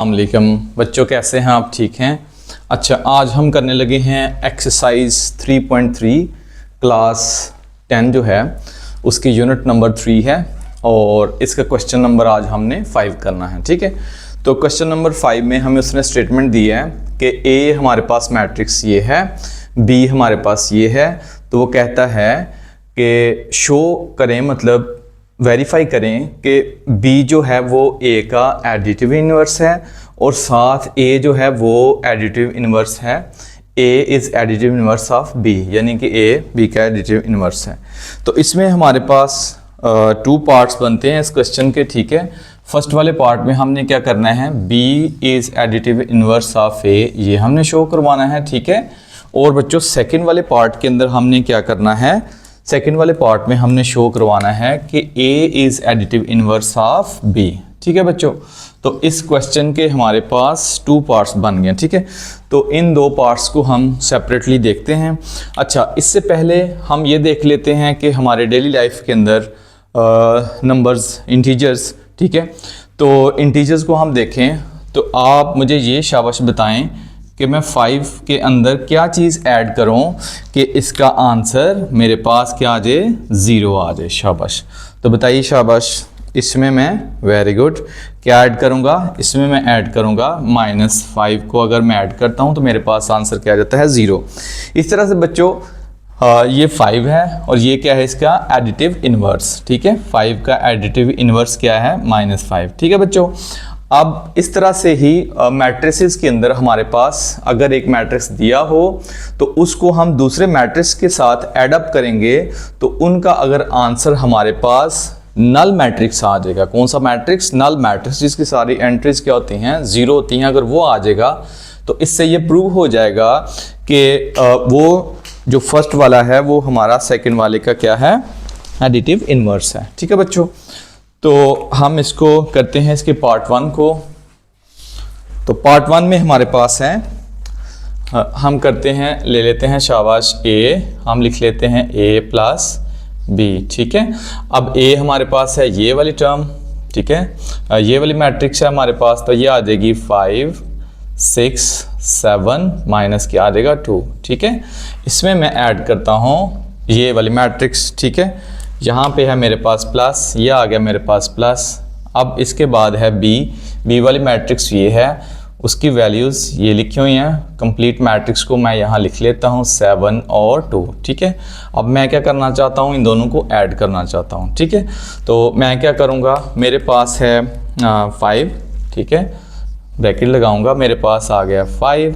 अस्सलामुअलैकुम बच्चों, कैसे हैं आप? ठीक हैं? अच्छा, आज हम करने लगे हैं एक्सरसाइज 3.3 क्लास 10 जो है उसकी यूनिट नंबर 3 है और इसका क्वेश्चन नंबर आज हमने 5 करना है। ठीक है, तो क्वेश्चन नंबर 5 में हमें उसने स्टेटमेंट दी है कि ए हमारे पास मैट्रिक्स ये है, बी हमारे पास ये है। तो वो कहता है कि शो करें, मतलब वेरीफाई करें कि B जो है वो A का एडिटिव इन्वर्स है और साथ A जो है वो एडिटिव इन्वर्स है। A is additive inverse of B, यानी कि A B का एडिटिव इन्वर्स है। तो इसमें हमारे पास 2 पार्ट्स बनते हैं इस क्वेश्चन के। ठीक है, फर्स्ट वाले पार्ट में हमने क्या करना है, B is additive inverse of A, ये हमने शो करवाना है। ठीक है, और बच्चों सेकेंड वाले पार्ट के अंदर हमने क्या करना है, सेकेंड वाले पार्ट में हमने शो करवाना है कि A is additive inverse of B। ठीक है बच्चों, तो इस क्वेश्चन के हमारे पास 2 पार्ट्स बन गए। ठीक है, तो इन 2 पार्ट्स को हम सेपरेटली देखते हैं। अच्छा, इससे पहले हम ये देख लेते हैं कि हमारे डेली लाइफ के अंदर नंबर्स, इंटीजर्स, ठीक है, तो इंटीजर्स को हम देखें तो आप मुझे ये शाबाश बताएं कि मैं 5 के अंदर क्या चीज़ ऐड करूं कि इसका आंसर मेरे पास क्या आ जाए, 0 आ जाए। शाबाश, तो बताइए शाबाश। इसमें मैं, वेरी गुड, क्या ऐड करूंगा, इसमें मैं ऐड करूंगा -5 को। अगर मैं ऐड करता हूं तो मेरे पास आंसर क्या आ जाता है, 0। इस तरह से बच्चों ये 5 है और ये क्या है, इसका एडिटिव इन्वर्स। ठीक है, 5 का एडिटिव इन्वर्स क्या है, -5। ठीक है बच्चों, अब इस तरह से ही मैट्रिसेस के अंदर हमारे पास अगर एक मैट्रिक्स दिया हो तो उसको हम दूसरे मैट्रिक्स के साथ ऐड अप करेंगे तो उनका अगर आंसर हमारे पास नल मैट्रिक्स आ जाएगा। कौन सा मैट्रिक्स, नल मैट्रिक्स, जिसकी सारी एंट्रीज क्या होती हैं, 0 होती हैं। अगर वो आ जाएगा तो इससे ये प्रूव हो जाएगा कि वो जो फर्स्ट वाला है वो हमारा सेकेंड वाले का क्या है, एडिटिव इन्वर्स है। ठीक है बच्चों, तो हम इसको करते हैं, इसके पार्ट 1 को। तो पार्ट 1 में हमारे पास है, हम करते हैं, ले लेते हैं शाबाश A, हम लिख लेते हैं A प्लस B। ठीक है, अब A हमारे पास है ये वाली टर्म, ठीक है, ये वाली मैट्रिक्स है हमारे पास, तो ये आ जाएगी 5 6 7 माइनस क्या आ जाएगा, 2। ठीक है, इसमें मैं ऐड करता हूँ ये वाली मैट्रिक्स। ठीक है, यहाँ पे है मेरे पास प्लस, ये आ गया मेरे पास प्लस। अब इसके बाद है बी वाली मैट्रिक्स ये है, उसकी वैल्यूज़ ये लिखी हुई हैं। कंप्लीट मैट्रिक्स को मैं यहाँ लिख लेता हूँ 7 और 2। ठीक है, अब मैं क्या करना चाहता हूँ, इन दोनों को ऐड करना चाहता हूँ। ठीक है, तो मैं क्या करूँगा, मेरे पास है 5, ठीक है, ब्रैकेट लगाऊंगा, मेरे पास आ गया 5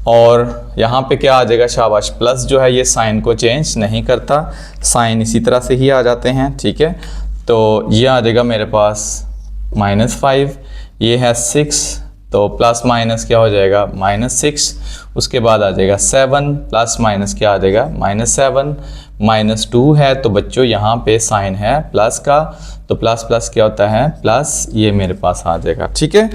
और यहाँ पे क्या आ जाएगा, शाबाश, प्लस जो है ये साइन को चेंज नहीं करता, साइन इसी तरह से ही आ जाते हैं। ठीक है, तो ये आ जाएगा मेरे पास -5, ये है 6, तो प्लस माइनस क्या हो जाएगा, -6। उसके बाद आ जाएगा 7, प्लस माइनस क्या आ जाएगा, -7, -2 है। तो बच्चों यहाँ पे साइन है प्लस का, तो प्लस प्लस क्या होता है, प्लस, ये मेरे पास आ जाएगा। ठीक है,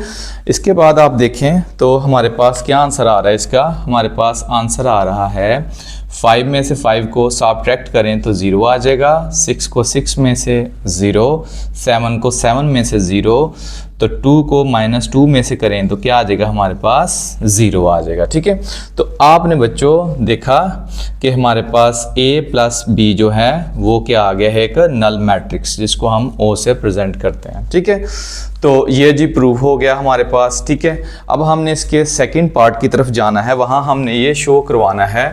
इसके बाद आप देखें तो हमारे पास क्या आंसर आ रहा है इसका, हमारे पास आंसर आ रहा है 5 में से 5 को सब्ट्रैक्ट करें तो 0 आ जाएगा, 6 को 6 में से 0, 7 को 7 में से 0, तो 2 को -2 में से करें तो क्या आ जाएगा, हमारे पास 0 आ जाएगा। ठीक है, तो आपने बच्चों देखा कि हमारे पास A प्लस B जो है वो क्या आ गया है, एक नल मैट्रिक्स, जिसको हम O से प्रेजेंट करते हैं। ठीक है, तो ये जी प्रूव हो गया हमारे पास। ठीक है, अब हमने इसके सेकंड पार्ट की तरफ जाना है, वहाँ हमने ये शो करवाना है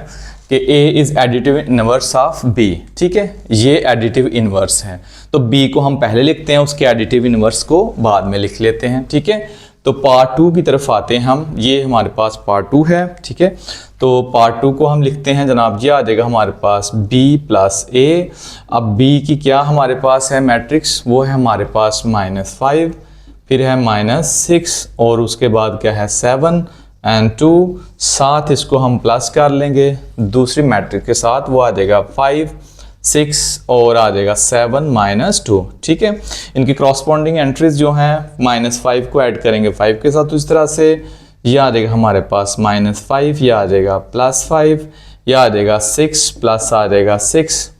कि A is additive inverse of B। ठीक है, ये एडिटिव इन्वर्स है, तो B को हम पहले लिखते हैं, उसके एडिटिव इन्वर्स को बाद में लिख लेते हैं। ठीक है, तो पार्ट 2 की तरफ आते हैं हम, ये हमारे पास पार्ट 2 है। ठीक है, तो पार्ट 2 को हम लिखते हैं जनाब, ये आ जाएगा हमारे पास B प्लस A। अब B की क्या हमारे पास है मैट्रिक्स, वो है हमारे पास -5, फिर है -6 और उसके बाद क्या है 7 और 2, साथ इसको हम प्लस कर लेंगे दूसरी मैट्रिक्स के साथ, वो आ जाएगा 5 6 और आ जाएगा 7 -2। ठीक है, इनकी क्रॉसपॉन्डिंग एंट्रीज जो हैं, -5 को ऐड करेंगे 5 के साथ, तो इस तरह से ये आ जाएगा हमारे पास -5, ये आ जाएगा +5, ये आ जाएगा 6 प्लस आ जाएगा 6,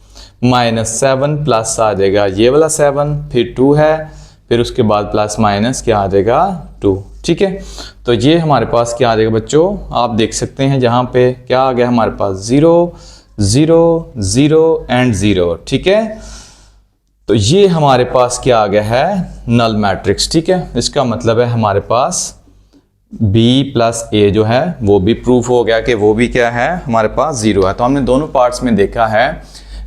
-7 प्लस आ जाएगा ये वाला 7, फिर 2 है, फिर उसके बाद प्लस माइनस क्या आ जाएगा 2। ठीक है। तो ये हमारे पास क्या आ जाएगा बच्चों, आप देख सकते हैं जहाँ पे क्या आ गया हमारे पास 0 0 0 एंड 0, ठीक है। तो ये हमारे पास क्या आ गया है, नल मैट्रिक्स, ठीक है। इसका मतलब है हमारे पास b प्लस a जो है वो भी प्रूफ हो गया कि वो भी क्या है हमारे पास 0 है। तो हमने दोनों पार्ट्स में देखा है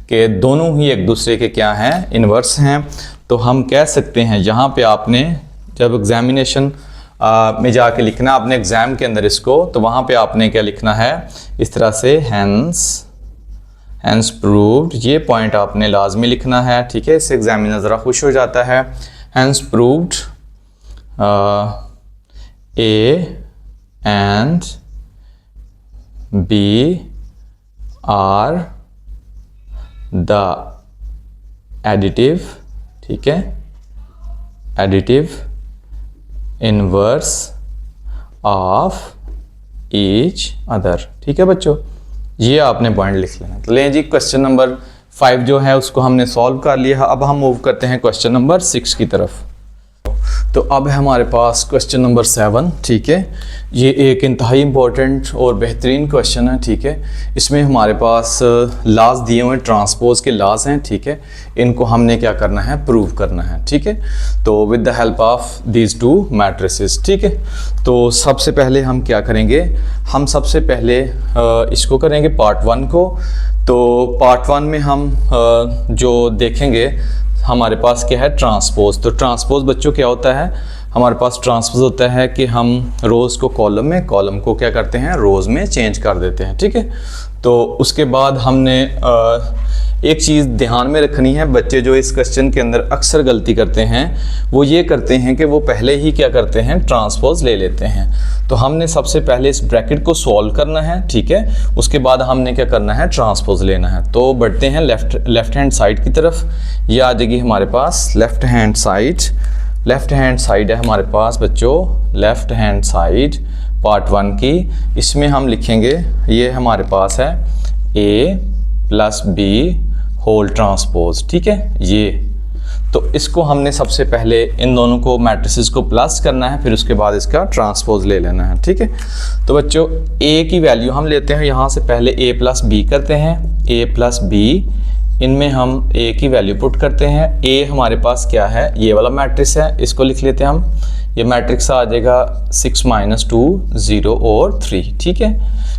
कि दोनों ही एक दूसरे के क्या हैं, इन्वर्स हैं। तो हम कह सकते हैं यहाँ पे आपने जब एग्जामिनेशन में जाके लिखना अपने एग्जाम के अंदर इसको, तो वहाँ पे आपने क्या लिखना है इस तरह से, हैंस प्रूव्ड, ये पॉइंट आपने लाजमी लिखना है, ठीक है। इससे एग्जामिनर ज़रा खुश हो जाता है। Hence proved A and B are the additive, ठीक है, additive inverse of each other, ठीक है बच्चों। ये आपने पॉइंट लिख लेना। तो लें जी, क्वेश्चन नंबर 5 जो है उसको हमने सॉल्व कर लिया। अब हम मूव करते हैं क्वेश्चन नंबर 6 की तरफ। तो अब है हमारे पास क्वेश्चन नंबर 7, ठीक है। ये एक इंतहाई इम्पोर्टेंट और बेहतरीन क्वेश्चन है, ठीक है। इसमें हमारे पास लॉज दिए हुए ट्रांसपोज के लॉज हैं, ठीक है। इनको हमने क्या करना है, प्रूव करना है, ठीक है। तो with the help of these two matrices, ठीक है। तो सबसे पहले हम क्या करेंगे, हम सबसे पहले इसको करेंगे पार्ट 1 को। तो पार्ट 1 में हम जो देखेंगे हमारे पास क्या है, ट्रांसपोज। तो ट्रांसपोज बच्चों क्या होता है, हमारे पास ट्रांसपोज होता है कि हम रोज़ को कॉलम में, कॉलम को क्या करते हैं रोज़ में चेंज कर देते हैं, ठीक है। तो उसके बाद हमने एक चीज़ ध्यान में रखनी है, बच्चे जो इस क्वेश्चन के अंदर अक्सर गलती करते हैं वो ये करते हैं कि वो पहले ही क्या करते हैं, ट्रांसपोज ले लेते हैं। तो हमने सबसे पहले इस ब्रैकेट को सॉल्व करना है, ठीक है। उसके बाद हमने क्या करना है, ट्रांसपोज लेना है। तो बढ़ते हैं लेफ्ट हैंड साइड की तरफ। ये आ जाएगी हमारे पास left hand side. Left hand side है हमारे पास बच्चों, लेफ्ट हैंड साइड पार्ट 1 की। इसमें हम लिखेंगे, ये हमारे पास है a plus b whole transpose, ठीक है। ये तो इसको हमने सबसे पहले इन दोनों को मैट्रिसेस को प्लस करना है, फिर उसके बाद इसका ट्रांसपोज ले लेना है, ठीक है। तो बच्चों a की वैल्यू हम लेते हैं, यहाँ से पहले a प्लस b करते हैं, a प्लस b, इनमें हम a की वैल्यू पुट करते हैं। a हमारे पास क्या है, ये वाला मैट्रिक्स है, इसको लिख लेते हैं हम। ये मैट्रिक्स आ जाएगा 6 - 2 0 और 3, ठीक है।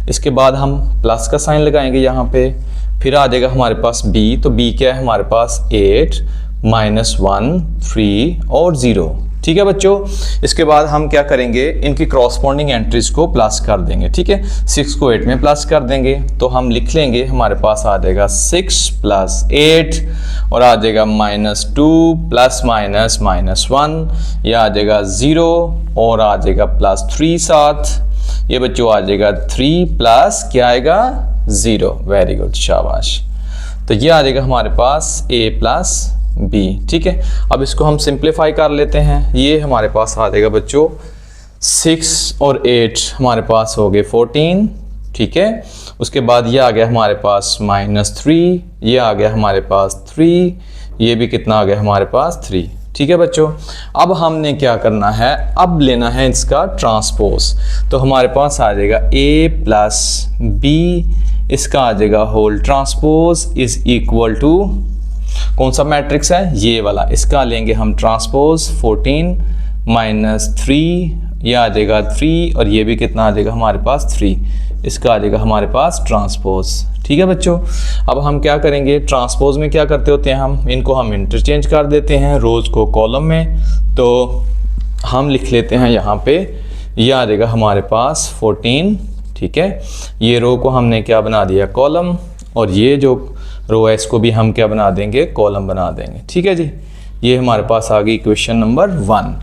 इसके बाद हम प्लस का साइन लगाएंगे यहाँ पे, फिर आ जाएगा हमारे पास b। तो b क्या है हमारे पास 8 - 1 3 और 0, ठीक है बच्चों। इसके बाद हम क्या करेंगे, इनकी क्रॉसपॉन्डिंग एंट्रीज को प्लस कर देंगे, ठीक है। 6 को 8 में प्लस कर देंगे, तो हम लिख लेंगे हमारे पास आ जाएगा 6 + 8 और आ जाएगा -2 ± -1, यह आ जाएगा 0 और आ जाएगा +3 साथ, ये बच्चों आ जाएगा 3 प्लस क्या आएगा 0। वेरी गुड, शाबाश। तो ये आ जाएगा हमारे पास a प्लस b, ठीक है। अब इसको हम सिंप्लीफाई कर लेते हैं। ये हमारे पास आ जाएगा बच्चों 6 और 8 हमारे पास हो गए 14, ठीक है। उसके बाद ये आ गया हमारे पास -3, ये आ गया हमारे पास 3, ये भी कितना आ गया हमारे पास 3, ठीक है बच्चों। अब हमने क्या करना है, अब लेना है इसका ट्रांसपोज। तो हमारे पास आ जाएगा a प्लस b, इसका आ जाएगा whole transpose is equal to कौन सा मैट्रिक्स है, ये वाला। इसका लेंगे हम ट्रांसपोज 14 - 3, ये आ जाएगा 3 और ये भी कितना आ जाएगा हमारे पास 3, इसका आ जाएगा हमारे पास ट्रांसपोज, ठीक है बच्चों। अब हम क्या करेंगे, ट्रांसपोज में क्या करते होते हैं हम, इनको हम इंटरचेंज कर देते हैं रोज़ को कॉलम में। तो हम लिख लेते हैं यहाँ पे, ये आ जाएगा हमारे पास 14, ठीक है। ये रो को हमने क्या बना दिया, कॉलम, और ये जो रो है इसको भी हम क्या बना देंगे, कॉलम बना देंगे, ठीक है जी। ये हमारे पास आ गई इक्वेशन नंबर 1।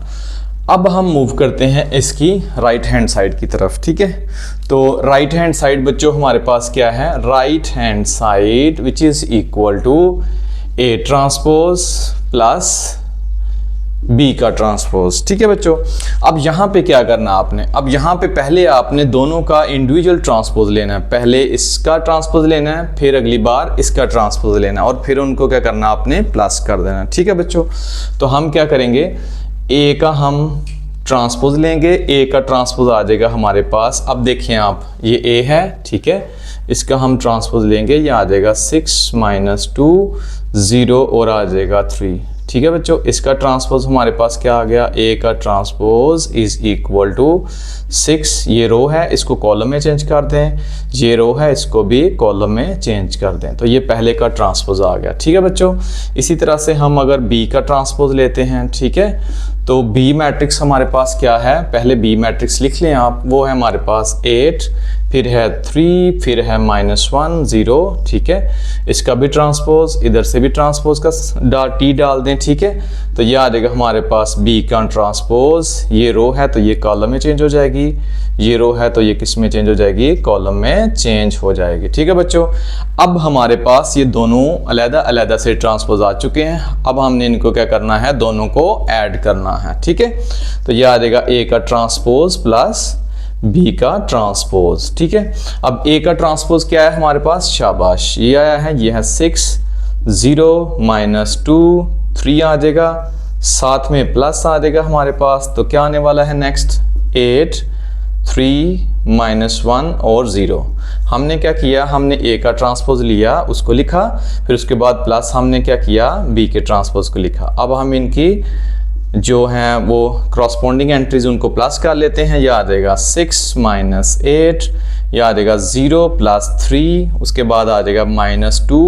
अब हम मूव करते हैं इसकी राइट हैंड साइड की तरफ, ठीक है। तो राइट हैंड साइड बच्चों हमारे पास क्या है, right hand side which is equal to a transpose plus b का ट्रांसपोज, ठीक है बच्चों। अब यहाँ पे क्या करना आपने, अब यहाँ पे पहले आपने दोनों का इंडिविजुअल ट्रांसपोज लेना है। पहले इसका ट्रांसपोज लेना है, फिर अगली बार इसका ट्रांसपोज लेना है, और फिर उनको क्या करना आपने प्लस कर देना, ठीक है बच्चों। तो हम क्या करेंगे, a का हम ट्रांसपोज लेंगे, ए का ट्रांसपोज आ जाएगा हमारे पास। अब देखिए आप, ये ए है, ठीक है, इसका हम ट्रांसपोज लेंगे, ये आ जाएगा 6 - 2 0 और आ जाएगा 3, ठीक है बच्चों। इसका ट्रांसपोज हमारे पास क्या आ गया, ए का ट्रांसपोज इज इक्वल टू 6, ये रो है इसको कॉलम में चेंज कर दें, ये रो है इसको भी कॉलम में चेंज कर दें, तो ये पहले का ट्रांसपोज आ गया, ठीक है बच्चों। इसी तरह से हम अगर बी का ट्रांसपोज लेते हैं, ठीक है, तो बी मैट्रिक्स हमारे पास क्या है, पहले बी मैट्रिक्स लिख लें आप, वो है हमारे पास 8, फिर है 3, फिर है -1 0, ठीक है। इसका भी ट्रांसपोज, इधर से भी ट्रांसपोज का टी डाल दें, ठीक है, तो ये आ जाएगा हमारे पास बी का ट्रांसपोज, ये रो है तो ये कॉलम में चेंज हो जाएगी, ये रो है तो ये किस में चेंज हो जाएगी, कॉलम में चेंज हो जाएगी, ठीक है बच्चों। अब हमारे पास ये दोनों अलग अलग से ट्रांसपोज आ चुके हैं, अब हमने इनको क्या करना है, दोनों को ऐड करना है, ठीक है। तो ये आ जाएगा ए का ट्रांसपोज प्लस बी का ट्रांसपोज, ठीक है। अब ए का ट्रांसपोज क्या है हमारे पास, शाबाश, ये आया है, ये है 6 0 - 2 3 आ जाएगा, साथ में प्लस आ जाएगा हमारे पास, तो क्या आने वाला है नेक्स्ट 8 3 -1 और 0। हमने क्या किया, हमने ए का ट्रांसपोज लिया, उसको लिखा, फिर उसके बाद प्लस हमने क्या किया, बी के ट्रांसपोज को लिखा। अब हम इनकी जो हैं वो क्रॉसपोंडिंग एंट्रीज उनको प्लस कर लेते हैं, यह आ जाएगा 6 - 8, यह आ जाएगा 0 + 3, उसके बाद आ जाएगा -2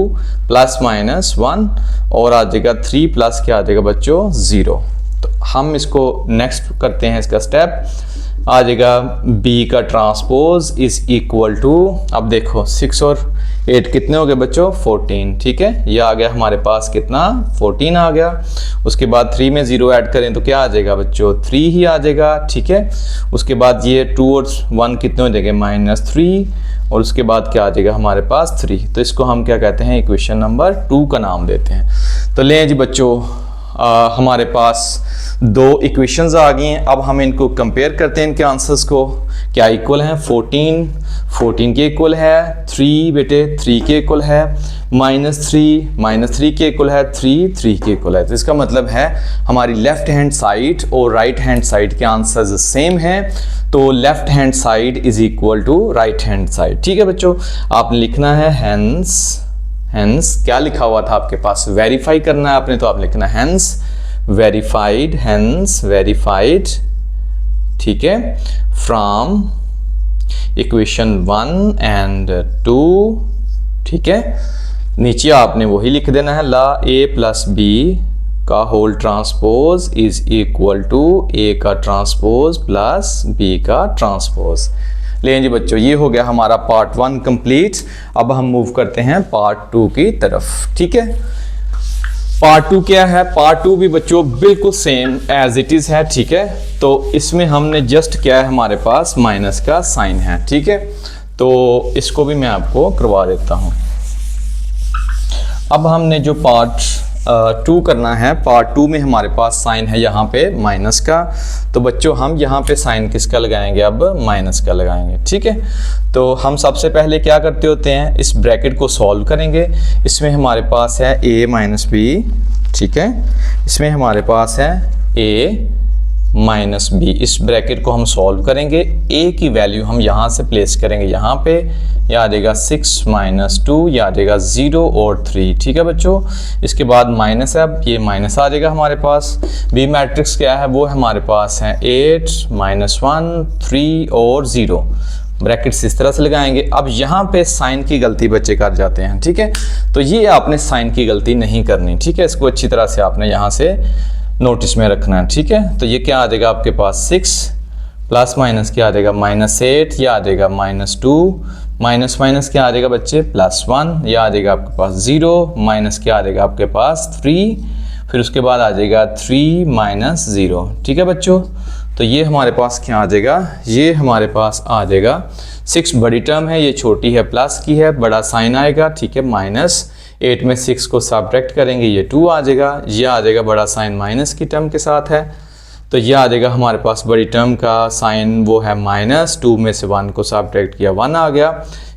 + -1 और आ जाएगा 3 प्लस क्या आ जाएगा बच्चों 0। तो हम इसको नेक्स्ट करते हैं, इसका स्टेप आ जाएगा बी का ट्रांसपोज इज इक्वल टू, अब देखो 6 और 8 कितने हो गए बच्चों, 14, ठीक है, ये आ गया हमारे पास कितना, 14 आ गया। उसके बाद 3 में 0 ऐड करें तो क्या आ जाएगा बच्चों, 3 ही आ जाएगा, ठीक है। उसके बाद ये 2 और 1 कितने हो जाएंगे, -3, और उसके बाद क्या आ जाएगा हमारे पास 3, तो इसको हम क्या कहते हैं, इक्वेशन नंबर 2 का नाम देते हैं। तो लें जी बच्चों, हमारे पास 2 इक्वेशंस आ गई हैं, अब हम इनको कंपेयर करते हैं, इनके आंसर्स को, क्या इक्वल हैं, 14 के इक्वल है, 3 बेटे 3 के इक्वल है, -3 के इक्वल है, 3 के इक्वल है। तो इसका मतलब है हमारी लेफ्ट हैंड साइड और राइट हैंड साइड के आंसर्स सेम हैं, तो left hand side is equal to right hand side, ठीक है बच्चों। आपने लिखना है हैंस क्या लिखा हुआ था आपके पास, वेरीफाई करना है आपने, तो आप लिखना हैंस वेरीफाइड, ठीक है, फ्रॉम इक्वेशन 1 एंड 2, ठीक है। नीचे आपने वही लिख देना है, ला a + b का whole transpose is equal to a का ट्रांसपोज प्लस b का ट्रांसपोज। लें जी बच्चों, ये हो गया हमारा पार्ट 1 कंप्लीट। अब हम मूव करते हैं पार्ट 2 की तरफ, ठीक है। पार्ट 2 क्या है, पार्ट 2 भी बच्चों बिल्कुल सेम एज इट इज है, ठीक है। तो इसमें हमने जस्ट क्या है, हमारे पास माइनस का साइन है, ठीक है। तो इसको भी मैं आपको करवा देता हूं। अब हमने जो पार्ट 2 करना है, पार्ट 2 में हमारे पास साइन है यहाँ पे माइनस का, तो बच्चों हम यहाँ पे साइन किसका लगाएंगे, अब माइनस का लगाएंगे, ठीक है। तो हम सबसे पहले क्या करते होते हैं, इस ब्रैकेट को सॉल्व करेंगे। इसमें हमारे पास है a - b, ठीक है, इसमें हमारे पास है a - b, इस ब्रैकेट को हम सॉल्व करेंगे। a की वैल्यू हम यहाँ से प्लेस करेंगे, यहाँ पे यह आ जाएगा 6 - 2, यह आ जाएगा 0 और 3, ठीक है बच्चों। इसके बाद माइनस है, अब ये माइनस आ जाएगा हमारे पास। बी मैट्रिक्स क्या है, वो हमारे पास है 8 - 1 3 और 0, ब्रैकेट्स इस तरह से लगाएंगे। अब यहाँ पे साइन की गलती बच्चे कर जाते हैं, ठीक है, तो ये आपने साइन की गलती नहीं करनी, ठीक है। इसको अच्छी तरह से आपने यहाँ से नोटिस में रखना है, ठीक है। तो ये क्या आ जाएगा आपके पास 6 प्लस माइनस क्या आ जाएगा -8, या आ जाएगा -2, माइनस क्या आ जाएगा बच्चे +1, या आ जाएगा आपके पास 0, माइनस क्या आ जाएगा आपके पास 3, फिर उसके बाद आ जाएगा 3 - 0, ठीक है बच्चों। तो ये हमारे पास क्या आ जाएगा, ये हमारे पास आ जाएगा 6 बड़ी टर्म है, ये छोटी है प्लस की है, बड़ा साइन आएगा, ठीक है, -8 में 6 को सब्ट्रैक्ट करेंगे, ये 2 आ जाएगा, ये आ जाएगा बड़ा साइन माइनस की टर्म के साथ है, तो ये आ जाएगा हमारे पास बड़ी टर्म का साइन वो है -2 में से 1 को सब्ट्रैक्ट किया 1 आ गया,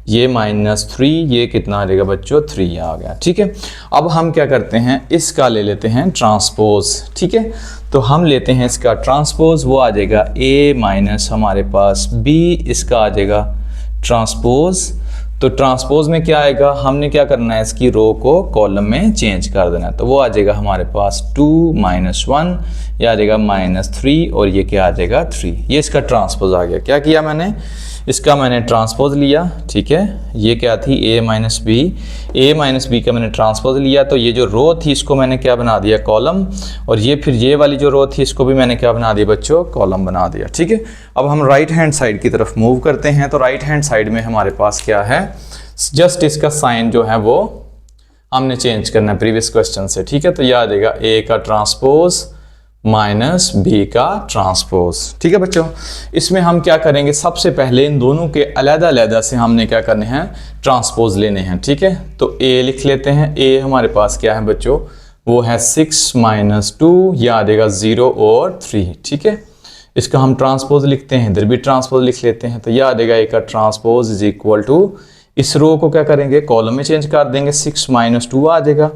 ये -3, ये कितना आ जाएगा बच्चों 3 आ गया। ठीक है, अब हम क्या करते हैं, इसका ले लेते हैं ट्रांसपोज। ठीक है, तो हम लेते हैं इसका ट्रांसपोज, वो आ जाएगा A माइनस हमारे पास B, इसका आ जाएगा ट्रांसपोज। तो ट्रांसपोज में क्या आएगा, हमने क्या करना है, इसकी रो को कॉलम में चेंज कर देना है। तो वो आ जाएगा हमारे पास 2 - 1, ये आ जाएगा -3 और ये क्या आ जाएगा 3। ये इसका ट्रांसपोज आ गया। क्या किया मैंने, इसका मैंने ट्रांसपोज लिया। ठीक है, ये क्या थी A - B, A - B का मैंने ट्रांसपोज लिया। तो ये जो रो थी इसको मैंने क्या बना दिया, कॉलम। और ये फिर ये वाली जो रो थी इसको भी मैंने क्या बना दिया बच्चों, कॉलम बना दिया। ठीक है, अब हम राइट हैंड साइड की तरफ मूव करते हैं। तो राइट हैंड साइड में हमारे पास क्या है, जस्ट इसका साइन जो है वो हमने चेंज करना है प्रीवियस क्वेश्चन से। ठीक है, तो ये आ जाएगा A का ट्रांसपोज माइनस B का ट्रांसपोज। ठीक है बच्चों, इसमें हम क्या करेंगे, सबसे पहले इन दोनों के अलग-अलग से हमने क्या करने हैं, ट्रांसपोज लेने हैं। ठीक है, तो A लिख लेते हैं। A हमारे पास क्या है बच्चों, वो है 6 - 2, यह आ जाएगा 0 और 3। ठीक है, इसका हम ट्रांसपोज लिखते हैं, इधर भी ट्रांसपोज लिख लेते हैं। तो यह आ जाएगा A का ट्रांसपोज इज इक्वल टू, इस रो को क्या करेंगे, कॉलम में चेंज कर देंगे, 6 - 2 आ जाएगा,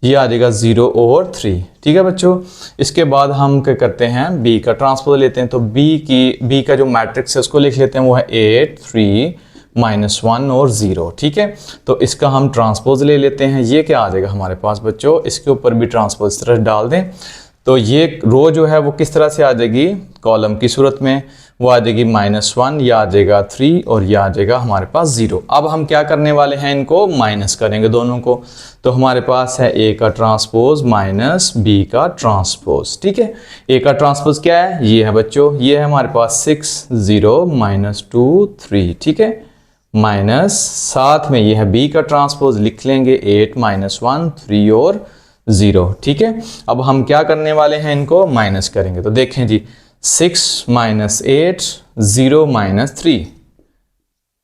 ये आ जाएगा 0 और 3। ठीक है बच्चों, इसके बाद हम क्या करते हैं, B का ट्रांसपोज लेते हैं। तो B का जो मैट्रिक्स है उसको लिख लेते हैं, वो है 8 3 -1 और 0। ठीक है, तो इसका हम ट्रांसपोज ले लेते हैं। ये क्या आ जाएगा हमारे पास बच्चों, इसके ऊपर भी ट्रांसपोज इस तरह डाल दें। तो ये रो जो है वो किस तरह से आ जाएगी, कॉलम की सूरत में, वो आ जाएगी -1, यह आ जाएगा 3 और यह आ जाएगा हमारे पास 0। अब हम क्या करने वाले हैं, इनको माइनस करेंगे दोनों को। तो हमारे पास है A का ट्रांसपोज माइनस B का ट्रांसपोज। ठीक है, A का ट्रांसपोज क्या है, ये है बच्चों, ये है हमारे पास 6 0 -2 3। ठीक है, माइनस साथ में ये है B का ट्रांसपोज, लिख लेंगे 8 - 1 3 और 0। ठीक है, अब हम क्या करने वाले हैं, इनको माइनस करेंगे। तो देखें जी, 6 - 8 0 - 3।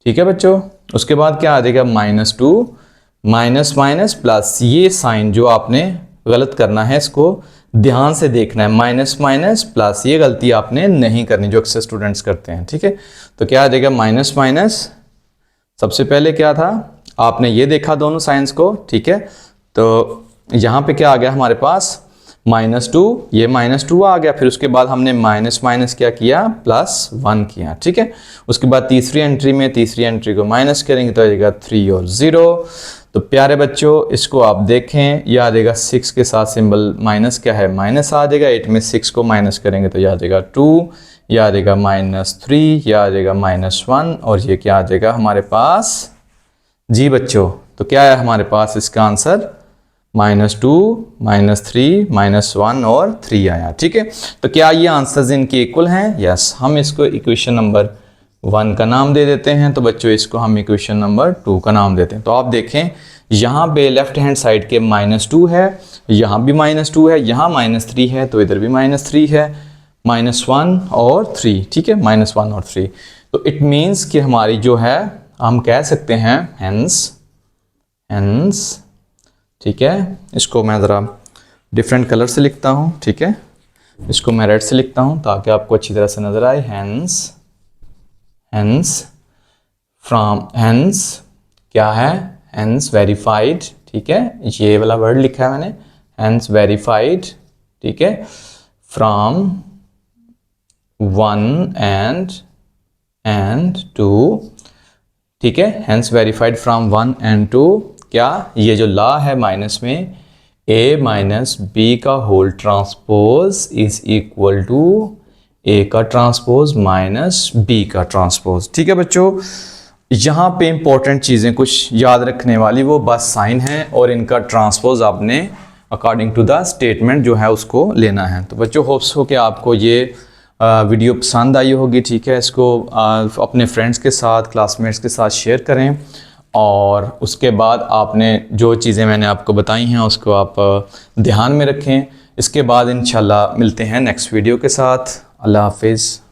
ठीक है बच्चों, उसके बाद क्या आ जाएगा, -2 माइनस प्लस, ये साइन जो आपने गलत करना है इसको ध्यान से देखना है, माइनस प्लस, ये गलती आपने नहीं करनी जो अक्सर स्टूडेंट्स करते हैं। ठीक है, तो क्या आ जाएगा, माइनस, सबसे पहले क्या था, आपने ये देखा दोनों साइंस को। ठीक है, तो यहाँ पे क्या आ गया हमारे पास, -2, ये -2 आ गया। फिर उसके बाद हमने माइनस क्या किया, +1 किया। ठीक है, उसके बाद तीसरी एंट्री को माइनस करेंगे तो आ जाएगा 3 और 0। तो प्यारे बच्चों, इसको आप देखें, यह आ जाएगा 6 के साथ सिंबल माइनस क्या है, माइनस आ जाएगा। 8 में 6 को माइनस करेंगे तो यह आ जाएगा 2, यह आ जाएगा -3, यह आ जाएगा -1 और ये क्या आ जाएगा हमारे पास, जी बच्चों, तो क्या है हमारे पास इसका आंसर, -2 -3 -1 और 3 आया। ठीक है, तो क्या ये आंसर्स इनके इक्वल हैं, यस। हम इसको इक्वेशन नंबर 1 का नाम दे देते हैं। तो बच्चों इसको हम इक्वेशन नंबर 2 का नाम देते हैं। तो आप देखें, यहाँ पे लेफ्ट हैंड साइड के -2 है, यहाँ भी -2 है, यहाँ -3 है, तो इधर भी -3 है, -1 और 3। ठीक है, -1 और 3। तो इट मीन्स कि हमारी जो है, हम कह सकते हैं हेंस। ठीक है, इसको मैं ज़रा डिफरेंट कलर से लिखता हूँ। ठीक है, इसको मैं रेड से लिखता हूँ ताकि आपको अच्छी तरह से नज़र आए। हेंस क्या है, हेंस वेरीफाइड। ठीक है, ये वाला वर्ड लिखा है मैंने, हेंस वेरीफाइड। ठीक है, फ्रॉम 1 एंड 2। ठीक है, हेंस वेरीफाइड फ्रॉम 1 एंड 2। क्या, ये जो ला है माइनस में, A - B का whole transpose is equal to A का ट्रांसपोज माइनस B का ट्रांसपोज। ठीक है बच्चों, यहाँ पे इंपॉर्टेंट चीज़ें कुछ याद रखने वाली, वो बस साइन है और इनका ट्रांसपोज आपने अकॉर्डिंग टू द स्टेटमेंट जो है उसको लेना है। तो बच्चों, होप्स हो कि आपको ये वीडियो पसंद आई होगी। ठीक है, इसको अपने फ्रेंड्स के साथ, क्लासमेट्स के साथ शेयर करें और उसके बाद आपने जो चीज़ें मैंने आपको बताई हैं उसको आप ध्यान में रखें। इसके बाद इंशाल्लाह मिलते हैं नेक्स्ट वीडियो के साथ। अल्लाह हाफिज़।